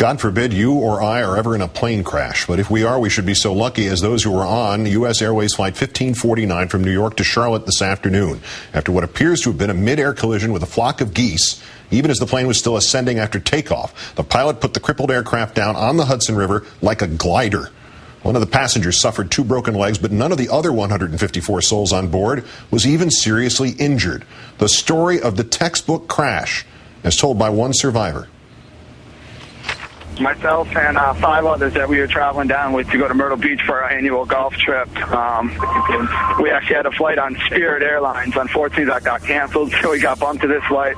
God forbid you or I are ever in a plane crash, but if we are, we should be so lucky as those who were on U.S. Airways Flight 1549 from New York to Charlotte this afternoon after what appears to have been a mid-air collision with a flock of geese. Even as the plane was still ascending after takeoff, the pilot put the crippled aircraft down on the Hudson River like a glider. One of the passengers suffered 2 broken legs, but none of the other 154 souls on board was even seriously injured. The story of the textbook crash, as told by one survivor. Myself and 5 others that we were traveling down with to go to Myrtle Beach for our annual golf trip. We actually had a flight on Spirit Airlines. Unfortunately, that got canceled, so we got bumped to this flight.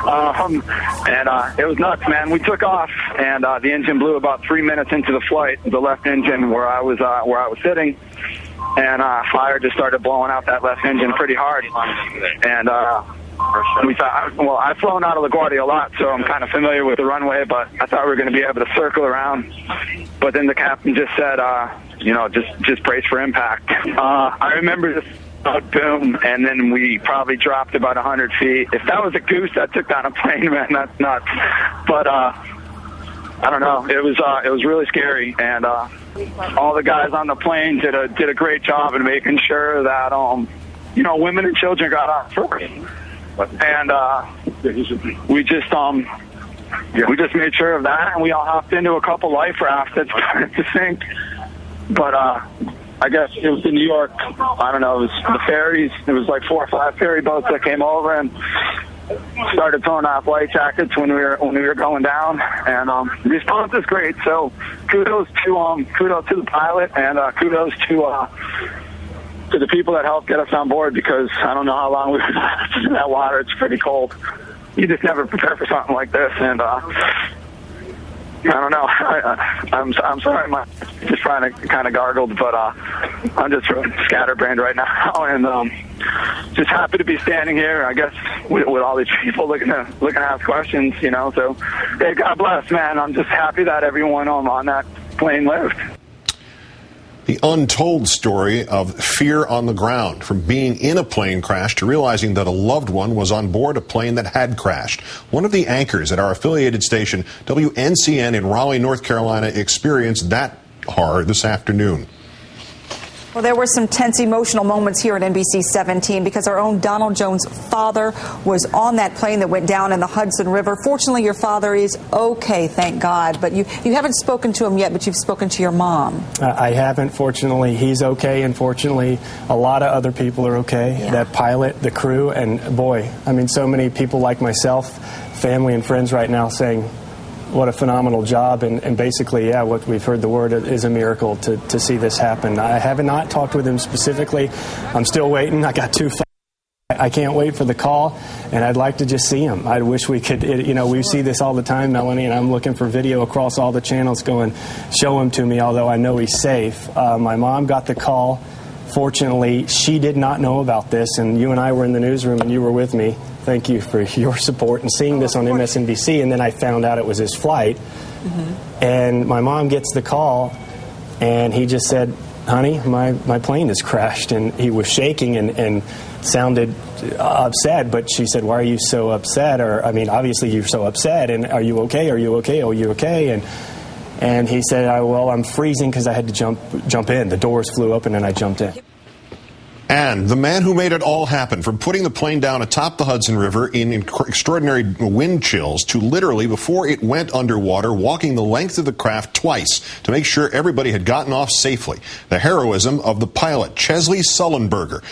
And it was nuts, man. We took off, and the engine blew about 3 minutes into the flight, the left engine where I was sitting. And fire just started blowing out that left engine pretty hard. And we thought, well, I've flown out of LaGuardia a lot, so I'm kind of familiar with the runway, but I thought we were going to be able to circle around. But then the captain just said, just brace for impact. I remember this boom, and then we probably dropped about 100 feet. If that was a goose that took down a plane, man, that's nuts. But I don't know. It was really scary, and all the guys on the plane did a great job in making sure that women and children got off first. And we just made sure of that, and we all hopped into a couple life rafts that started to sink. But I guess it was in New York. I don't know. It was the ferries. It was like 4 or 5 ferry boats that came over and started throwing off life jackets when we were going down. And the response is great. So kudos to the pilot, and kudos to the people that helped get us on board, because I don't know how long we were in that water. It's pretty cold. You just never prepare for something like this, and I don't know. I'm sorry, I'm just trying to kind of gargled, but I'm just really scatterbrained right now, and just happy to be standing here, I guess, with all these people looking to ask questions, So, hey, God bless, man. I'm just happy that everyone on that plane lived. The untold story of fear on the ground, from being in a plane crash to realizing that a loved one was on board a plane that had crashed. One of the anchors at our affiliated station, WNCN in Raleigh, North Carolina, experienced that horror this afternoon. Well, there were some tense, emotional moments here at NBC 17 because our own Donald Jones' father was on that plane that went down in the Hudson River. Fortunately, your father is okay, thank God. But you haven't spoken to him yet, but you've spoken to your mom. I haven't. Fortunately, he's okay. And fortunately, a lot of other people are okay. Yeah. That pilot, the crew, and boy, I mean, so many people like myself, family and friends right now saying, what a phenomenal job, and basically, yeah, what we've heard the word is a miracle to see this happen. I have not talked with him specifically. I'm still waiting. I got 2 I can't wait for the call, and I'd like to just see him. I wish we could, we see this all the time, Melanie, and I'm looking for video across all the channels going, show him to me, although I know he's safe. My mom got the call. Fortunately, she did not know about this, and you and I were in the newsroom, and you were with me. Thank you for your support and seeing this on MSNBC, and then I found out it was his flight. Mm-hmm. And my mom gets the call, and he just said, honey, my plane has crashed, and he was shaking and sounded upset, but she said, why are you so upset? Or, I mean, obviously you're so upset, and are you okay? Are you okay? Are you okay? And he said, well, I'm freezing because I had to jump in. The doors flew open, and I jumped in. And the man who made it all happen, from putting the plane down atop the Hudson River in extraordinary wind chills to literally, before it went underwater, walking the length of the craft twice to make sure everybody had gotten off safely. The heroism of the pilot, Chesley Sullenberger.